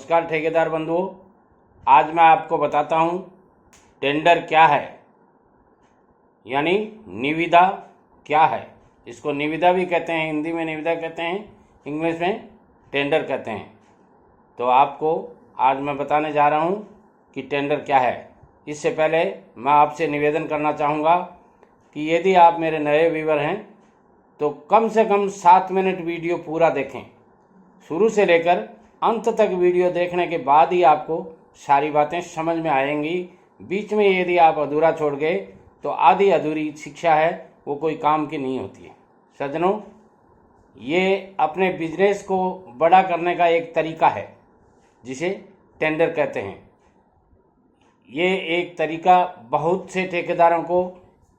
नमस्कार ठेकेदार बंधुओं, आज मैं आपको बताता हूँ टेंडर क्या है, यानी निविदा क्या है। इसको निविदा भी कहते हैं, हिंदी में निविदा कहते हैं, इंग्लिश में टेंडर कहते हैं। तो आपको आज मैं बताने जा रहा हूँ कि टेंडर क्या है। इससे पहले मैं आपसे निवेदन करना चाहूँगा कि यदि आप मेरे नए व्यूअर हैं तो कम से कम 7 मिनट वीडियो पूरा देखें। शुरू से लेकर अंत तक वीडियो देखने के बाद ही आपको सारी बातें समझ में आएंगी। बीच में यदि आप अधूरा छोड़ गए तो आधी अधूरी शिक्षा है, वो कोई काम की नहीं होती है। सज्जनों, ये अपने बिजनेस को बड़ा करने का एक तरीका है जिसे टेंडर कहते हैं। ये एक तरीका बहुत से ठेकेदारों को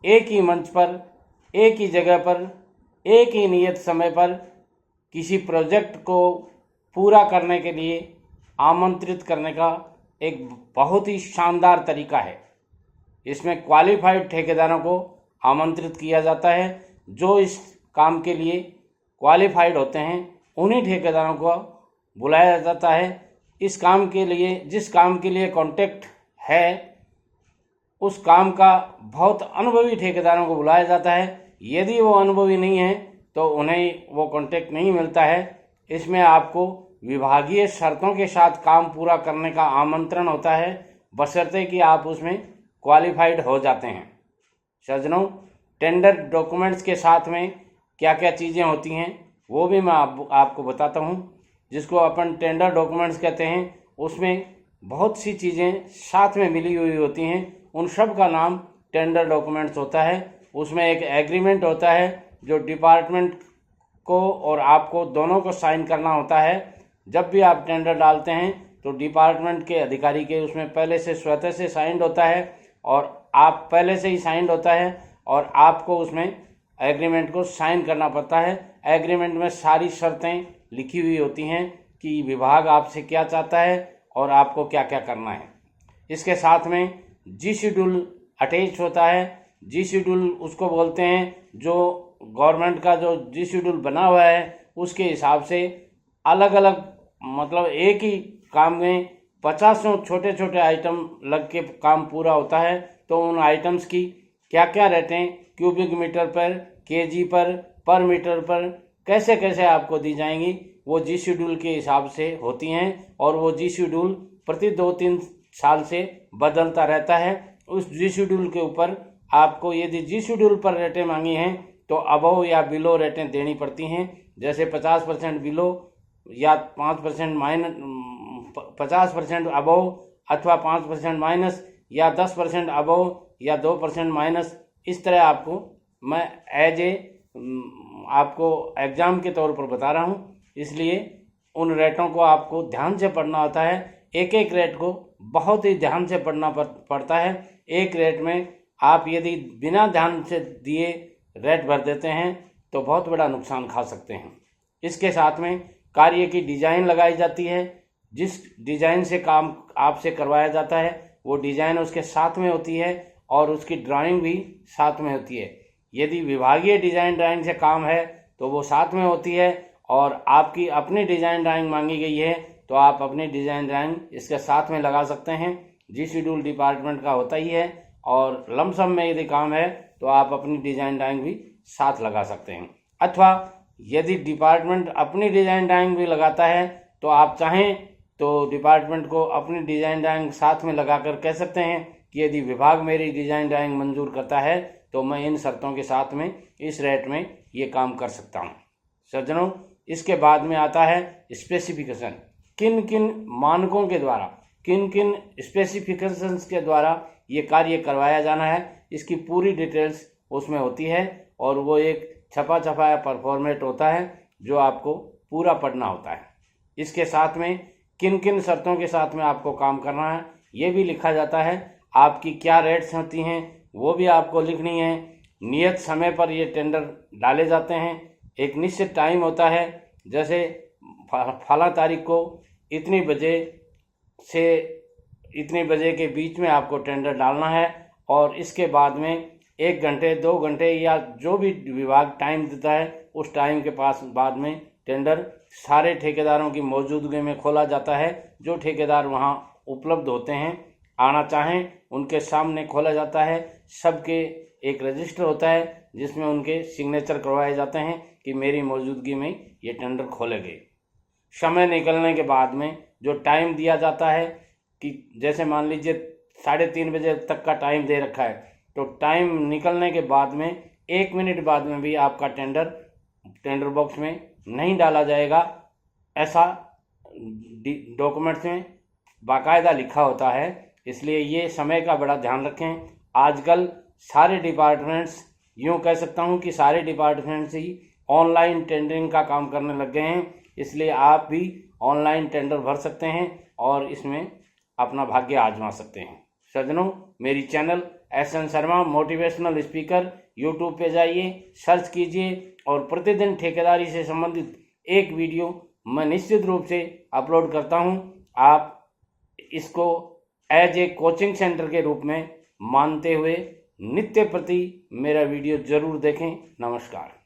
एक ही मंच पर, एक ही जगह पर, एक ही नियत समय पर किसी प्रोजेक्ट को पूरा करने के लिए आमंत्रित करने का एक बहुत ही शानदार तरीका है। इसमें क्वालिफाइड ठेकेदारों को आमंत्रित किया जाता है। जो इस काम के लिए क्वालिफाइड होते हैं उन्हीं ठेकेदारों को बुलाया जाता है। इस काम के लिए, जिस काम के लिए कॉन्ट्रैक्ट है, उस काम का बहुत अनुभवी ठेकेदारों को बुलाया जाता है। यदि वो अनुभवी नहीं है तो उन्हें वो कॉन्ट्रैक्ट नहीं मिलता है। इसमें आपको विभागीय शर्तों के साथ काम पूरा करने का आमंत्रण होता है, बशर्ते कि आप उसमें क्वालिफाइड हो जाते हैं। सज्जनों, टेंडर डॉक्यूमेंट्स के साथ में क्या क्या चीज़ें होती हैं वो भी मैं आपको बताता हूँ। जिसको अपन टेंडर डॉक्यूमेंट्स कहते हैं, उसमें बहुत सी चीज़ें साथ में मिली हुई होती हैं। उन सब का नाम टेंडर डॉक्यूमेंट्स होता है। उसमें एक एग्रीमेंट होता है जो डिपार्टमेंट को और आपको दोनों को साइन करना होता है। जब भी आप टेंडर डालते हैं तो डिपार्टमेंट के अधिकारी के उसमें पहले से स्वतः से साइंड होता है और आप पहले से ही साइंड होता है और आपको उसमें एग्रीमेंट को साइन करना पड़ता है। एग्रीमेंट में सारी शर्तें लिखी हुई होती हैं कि विभाग आपसे क्या चाहता है और आपको क्या क्या करना है। इसके साथ में जी शेड्यूल अटैच होता है। जी शेड्यूल उसको बोलते हैं जो गवर्नमेंट का जो जी शेड्यूल बना हुआ है उसके हिसाब से अलग अलग, मतलब एक ही काम में 50 छोटे छोटे आइटम लग के काम पूरा होता है। तो उन आइटम्स की क्या क्या रेटें क्यूबिक मीटर पर, केजी पर मीटर पर कैसे कैसे आपको दी जाएंगी, वो जी शेड्यूल के हिसाब से होती हैं। और वो जी शेड्यूल प्रति 2-3 साल से बदलता रहता है। उस जी शेड्यूल के ऊपर आपको यदि जी शेड्यूल पर रेटें मांगी हैं तो अबव या बिलो रेटें देनी पड़ती हैं। जैसे 50% बिलो या 5% माइनस, 50% अबव अथवा 5% माइनस या 10% अबव या 2% माइनस। इस तरह आपको मैं एज ए आपको एग्ज़ाम के तौर पर बता रहा हूँ, इसलिए उन रेटों को आपको ध्यान से पढ़ना होता है। एक एक रेट को बहुत ही ध्यान से पढ़ना पड़ता है। एक रेट में आप यदि बिना ध्यान से दिए रेट भर देते हैं तो बहुत बड़ा नुकसान खा सकते हैं। इसके साथ में कार्य की डिज़ाइन लगाई जाती है। जिस डिज़ाइन से काम आपसे करवाया जाता है वो डिज़ाइन उसके साथ में होती है और उसकी ड्राइंग भी साथ में होती है। यदि विभागीय डिज़ाइन ड्राइंग से काम है तो वो साथ में होती है, और आपकी अपनी डिज़ाइन ड्राइंग मांगी गई है तो आप अपनी डिज़ाइन ड्राइंग इसके साथ में लगा सकते हैं। जी शेड्यूल डिपार्टमेंट का होता ही है, और लमसम में यदि काम है तो आप अपनी डिज़ाइन ड्राइंग भी साथ लगा सकते हैं। अथवा यदि डिपार्टमेंट अपनी डिज़ाइन ड्राइंग भी लगाता है तो आप चाहें तो डिपार्टमेंट को अपनी डिज़ाइन ड्राइंग साथ में लगाकर कह सकते हैं कि यदि विभाग मेरी डिज़ाइन ड्राइंग मंजूर करता है तो मैं इन शर्तों के साथ में इस रेट में ये काम कर सकता हूँ। सज्जनों, इसके बाद में आता है स्पेसिफिकेशन। किन किन मानकों के द्वारा, किन किन स्पेसिफिकेशंस के द्वारा ये कार्य करवाया जाना है, इसकी पूरी डिटेल्स उसमें होती है। और वो एक छपा छपाया परफॉर्मेट होता है जो आपको पूरा पढ़ना होता है। इसके साथ में किन किन शर्तों के साथ में आपको काम करना है ये भी लिखा जाता है। आपकी क्या रेट्स होती हैं वो भी आपको लिखनी है। नियत समय पर ये टेंडर डाले जाते हैं। एक निश्चित टाइम होता है, जैसे फला तारीख को इतनी बजे से इतने बजे के बीच में आपको टेंडर डालना है, और इसके बाद में 1 घंटे 2 घंटे या जो भी विभाग टाइम देता है उस टाइम के पास बाद में टेंडर सारे ठेकेदारों की मौजूदगी में खोला जाता है। जो ठेकेदार वहां उपलब्ध होते हैं, आना चाहें, उनके सामने खोला जाता है। सबके एक रजिस्टर होता है जिसमें उनके सिग्नेचर करवाए जाते हैं कि मेरी मौजूदगी में ये टेंडर खोले गए। समय निकलने के बाद में जो टाइम दिया जाता है कि जैसे मान लीजिए 3:30 बजे तक का टाइम दे रखा है, तो टाइम निकलने के बाद में 1 मिनट बाद में भी आपका टेंडर बॉक्स में नहीं डाला जाएगा। ऐसा डॉक्यूमेंट्स में बाकायदा लिखा होता है। इसलिए ये समय का बड़ा ध्यान रखें। आजकल सारे डिपार्टमेंट्स, यूँ कह सकता हूँ कि सारे डिपार्टमेंट्स ही ऑनलाइन टेंडरिंग का काम करने लग गए हैं। इसलिए आप भी ऑनलाइन टेंडर भर सकते हैं और इसमें अपना भाग्य आजमा सकते हैं। सज्जनों, मेरी channel SN Sharma motivational speaker YouTube पे जाइए, सर्च कीजिए और प्रतिदिन ठेकेदारी से संबंधित एक वीडियो मैं निश्चित रूप से अपलोड करता हूं। आप इसको एज ए कोचिंग सेंटर के रूप में मानते हुए नित्य प्रति मेरा वीडियो जरूर देखें। नमस्कार।